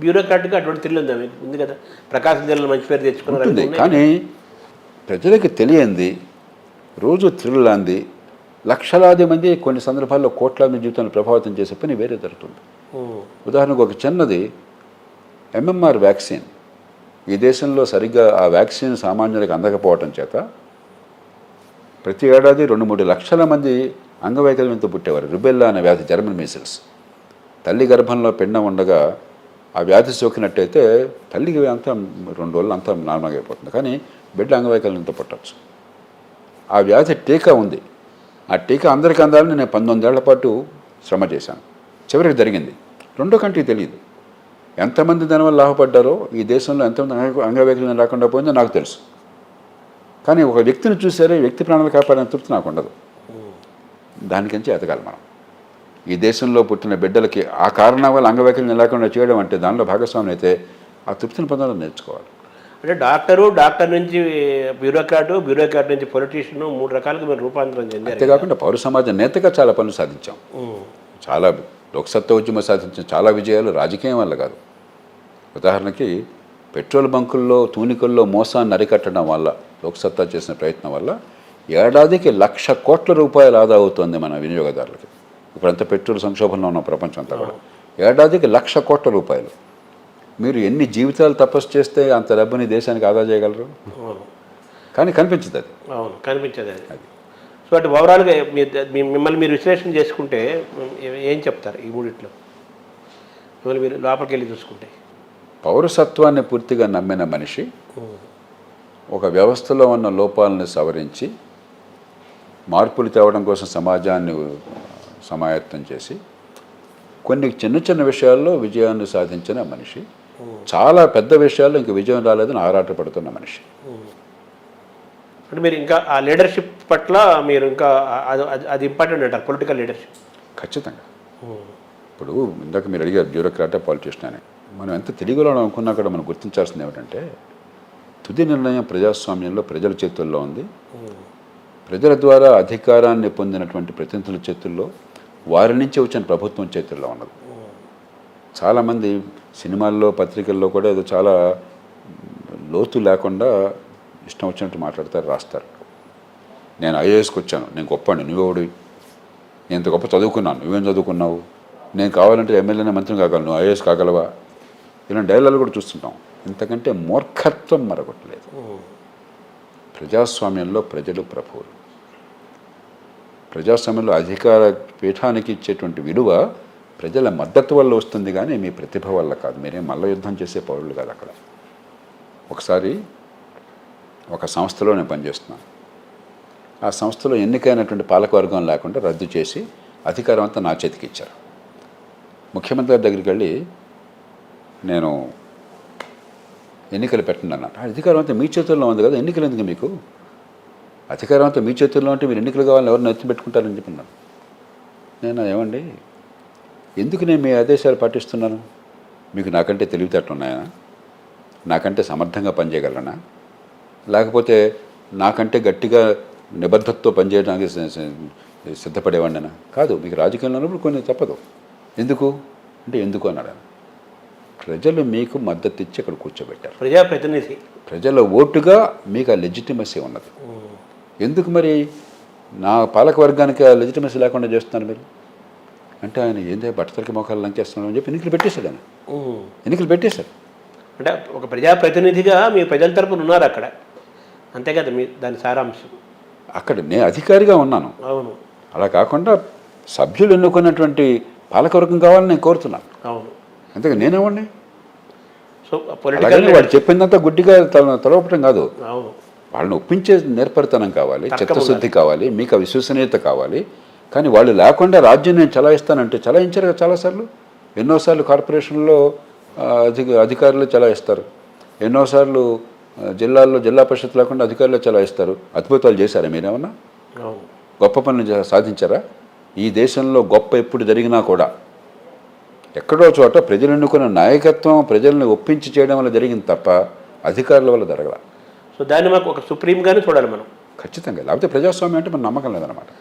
బ్యూరోక్రాట్గా అటువంటి థ్రిల్ ఉందా మీకు? ఉంది కదా, ప్రకాశం జిల్లాలో మంచి పేరు తెచ్చుకున్నారు. కానీ ప్రజలకి తెలియంది, రోజు థ్రిల్ అంది, లక్షలాది మంది కొన్ని సందర్భాల్లో కోట్లాది మంది జీవితాన్ని ప్రభావితం చేసే పని వేరే జరుగుతుంది. ఉదాహరణకు ఒక చిన్నది, ఎంఎంఆర్ వ్యాక్సిన్. ఈ దేశంలో సరిగ్గా ఆ వ్యాక్సిన్ సామాన్యులకు అందకపోవటం చేత ప్రతి ఏడాది 2-3 లక్షల మంది అంగవైకల్యంతో పుట్టేవారు. రుబెల్లా అనే వ్యాధి, జర్మన్ మీసిల్స్. తల్లి గర్భంలో పిండం ఉండగా ఆ వ్యాధి సోకినట్టయితే తల్లికి అంతా 2 రోజులు అంతా నార్మల్గా అయిపోతుంది, కానీ బిడ్డ అంగవైకల్యంతో పుట్టవచ్చు. ఆ వ్యాధి టీకా ఉంది. ఆ టీకా అందరికీ అందాలని నేను 19 ఏళ్ల పాటు శ్రమ చేశాను. చివరికి జరిగింది. రెండో కంటికి తెలియదు. ఎంతమంది దానివల్ల లాభపడ్డారో, ఈ దేశంలో ఎంతమంది అంగవైకల్యం రాకుండా పోయిందో నాకు తెలుసు. కానీ ఒక వ్యక్తిని చూసారే, వ్యక్తి ప్రాణాలు కాపాడిన తృప్తి నాకు ఉండదు. దానికించి ఎదగాలి మనం. ఈ దేశంలో పుట్టిన బిడ్డలకి ఆ కారణం వల్ల అంగవైకల్యం లేకుండా చేయడం అంటే, దానిలో భాగస్వామి అయితే ఆ తృప్తిని పొందడం నేర్చుకోవాలి. అంటే డాక్టర్ నుంచి బ్యూరోక్రాట్ నుంచి పొలిటీషియన్, 3 రకాలుగా మీరు రూపాంతరం చెందారు. అంతేకాకుండా పౌర సమాజ నేతగా చాలా పనులు సాధించాం. చాలా లోక్సత్తా ఉద్యమం సాధించిన చాలా విజయాలు రాజకీయం వల్ల కాదు. ఉదాహరణకి పెట్రోల్ బంకుల్లో, తూనికల్లో మోసాన్ని అరికట్టడం వల్ల, లోక్సత్తా చేసిన ప్రయత్నం వల్ల ఏడాదికి 1,00,000 కోట్ల రూపాయలు ఆదా అవుతుంది మన వినియోగదారులకి. ఇప్పుడంతా పెట్రోల్ సంక్షోభంలో ఉన్న ప్రపంచం అంతా కూడా. ఏడాదికి 1,00,000 కోట్ల రూపాయలు. మీరు ఎన్ని జీవితాలు తపస్సు చేస్తే అంత డబ్బుని దేశానికి ఆదా చేయగలరు? కానీ కనిపించదు అది. అవును, కనిపించదు అది. సో అంటే ఓవరాల్గా మిమ్మల్ని మీరు విశ్లేషణ చేసుకుంటే ఏం చెప్తారు ఈ మూడిట్లో? మిమ్మల్ని మీరు లోపలికి వెళ్ళి చూసుకుంటే, పౌరసత్వాన్ని పూర్తిగా నమ్మిన మనిషి ఒక వ్యవస్థలో ఉన్న లోపాలను సవరించి మార్పులు తేవడం కోసం సమాజాన్ని సమాయత్తం చేసి కొన్ని చిన్న చిన్న విషయాల్లో విజయాన్ని సాధించిన మనిషి, చాలా పెద్ద విషయాల్లో ఇంక విజయం రాలేదని ఆరాటపడుతున్న మనిషి. అంటే మీరు ఇంకా ఆ లీడర్షిప్ పట్ల మీరు ఇంకా అది ఇంపార్టెంట్ అంటారు, పొలిటికల్ లీడర్షిప్? ఖచ్చితంగా. ఇప్పుడు ఇందాక మీరు అడిగారు బ్యూరోక్రాటే పాలిటిషియన్ అని. మనం ఎంత తెలుగులో అనుకున్నా కూడా మనం గుర్తించాల్సింది ఏమిటంటే, తుది నిర్ణయం ప్రజాస్వామ్యంలో ప్రజల చేతుల్లో ఉంది. ప్రజల ద్వారా అధికారాన్ని పొందినటువంటి ప్రతినిధుల చేతుల్లో, వారి నుంచి వచ్చిన ప్రభుత్వం చేతుల్లో ఉన్నది. చాలామంది సినిమాల్లో, పత్రికల్లో కూడా ఏదో చాలా లోతు లేకుండా ఇష్టం వచ్చినట్టు మాట్లాడతారు, రాస్తారు. నేను ఐఏఎస్కి వచ్చాను, నేను గొప్పండి, నువ్వెవడు, నేను ఇంత గొప్ప చదువుకున్నాను, నువ్వేం చదువుకున్నావు, నేను కావాలంటే ఎమ్మెల్యేనే మంత్రిని కాగలను, నువ్వు ఐఏఎస్ కాగలవా? ఇలాంటి డైలాగులు కూడా చూస్తుంటాం. ఇంతకంటే మూర్ఖత్వం మరొకట్లేదు. ప్రజాస్వామ్యంలో ప్రజలు ప్రభువులు. ప్రజాస్వామ్యంలో అధికార పీఠానికి ఇచ్చేటువంటి విలువ ప్రజల మద్దతు వల్ల వస్తుంది, కానీ మీ ప్రతిభ వల్ల కాదు. మీరేం మల్ల యుద్ధం చేసే పౌరులు కాదు. అక్కడ ఒకసారి ఒక సంస్థలో నేను పనిచేస్తున్నాను. ఆ సంస్థలో ఎన్నికైనటువంటి పాలకవర్గం లేకుండా రద్దు చేసి అధికారం అంతా నా చేతికి ఇచ్చారు. ముఖ్యమంత్రి గారి దగ్గరికి వెళ్ళి, నేను ఎన్నికలు పెట్టండి అన్నట్టు. అధికారం అంతా మీ చేతుల్లో ఉంది కదా, ఎన్నికలు ఎందుకు మీకు? అధికారం అంతా మీ చేతుల్లో ఉంటే మీరు ఎన్నికలు కావాలని ఎవరిని ఎత్తి పెట్టుకుంటారని చెప్పిన్నాను. నేను, ఏమండి, ఎందుకు నేను మీ ఆదేశాలు పాటిస్తున్నాను? మీకు నాకంటే తెలివితేటలు ఉన్నాయా? నాకంటే సమర్థంగా పనిచేయగలనా? లేకపోతే నాకంటే గట్టిగా నిబద్ధతతో పనిచేయడానికి సిద్ధపడేవాడినా? కాదు. మీకు రాజకీయంలో ఉన్నప్పుడు కొన్ని తప్పదు. ఎందుకు అంటే, ఎందుకు అన్నాడు. ప్రజలు మీకు మద్దతు ఇచ్చి అక్కడ కూర్చోబెట్టారు. ప్రజాప్రతినిధి, ప్రజల ఓటుగా మీకు ఆ లెజిటిమసీ ఉన్నది. ఎందుకు మరి నా పాలక వర్గానికి ఆ లెజిటిమసీ లేకుండా చేస్తున్నారు మీరు అంటే? ఆయన ఏందే బట్టతలకి మోకాలు లంకేస్తున్నాడు అని చెప్పి ఎన్నికలు పెట్టేశాడు. ఆయన ఎన్నికలు పెట్టేశాడు. అంటే ఒక ప్రజాప్రతినిధిగా మీ ప్రజల తరపున ఉన్నారు అక్కడ, అంతే కదా మీ దాని సారాంశం. అక్కడ నేను అధికారిగా ఉన్నాను. అవును. అలా కాకుండా సభ్యులు ఎన్నుకున్నటువంటి పాలకవర్గం కావాలని నేను కోరుతున్నాను. అవును. అంతేగా నేనేమండి. సో పొలిటికల్ వాడు చెప్పిందంతా గుడ్డిగా తలవపటం కాదు. అవును. వాళ్ళని ఒప్పించే నేర్పరితనం కావాలి, చిత్తశుద్ధి కావాలి, మీకు విశ్వసనీయత కావాలి. కానీ వాళ్ళు లేకుండా రాజ్యం నేను చలాయిస్తానంటే చలాయించారు కదా చాలాసార్లు. ఎన్నోసార్లు కార్పొరేషన్లో అధికారులు చలాయిస్తారు, ఎన్నోసార్లు జిల్లాల్లో జిల్లా పరిషత్ లేకుండా అధికారులు చలాయిస్తారు. అద్భుతాలు చేశారా మీరేమన్నా? గొప్ప పనులు సాధించారా? ఈ దేశంలో గొప్ప ఎప్పుడు జరిగినా కూడా ఎక్కడో చోట ప్రజలు ఎన్నుకున్న నాయకత్వం ప్రజల్ని ఒప్పించి చేయడం వల్ల జరిగింది తప్ప అధికారుల వల్ల జరగల. సో దాన్ని మాకు ఒక సుప్రీంగానే చూడాలి మనం. ఖచ్చితంగా. లేకపోతే ప్రజాస్వామ్యం అంటే మన నమ్మకం లేదన్నమాట.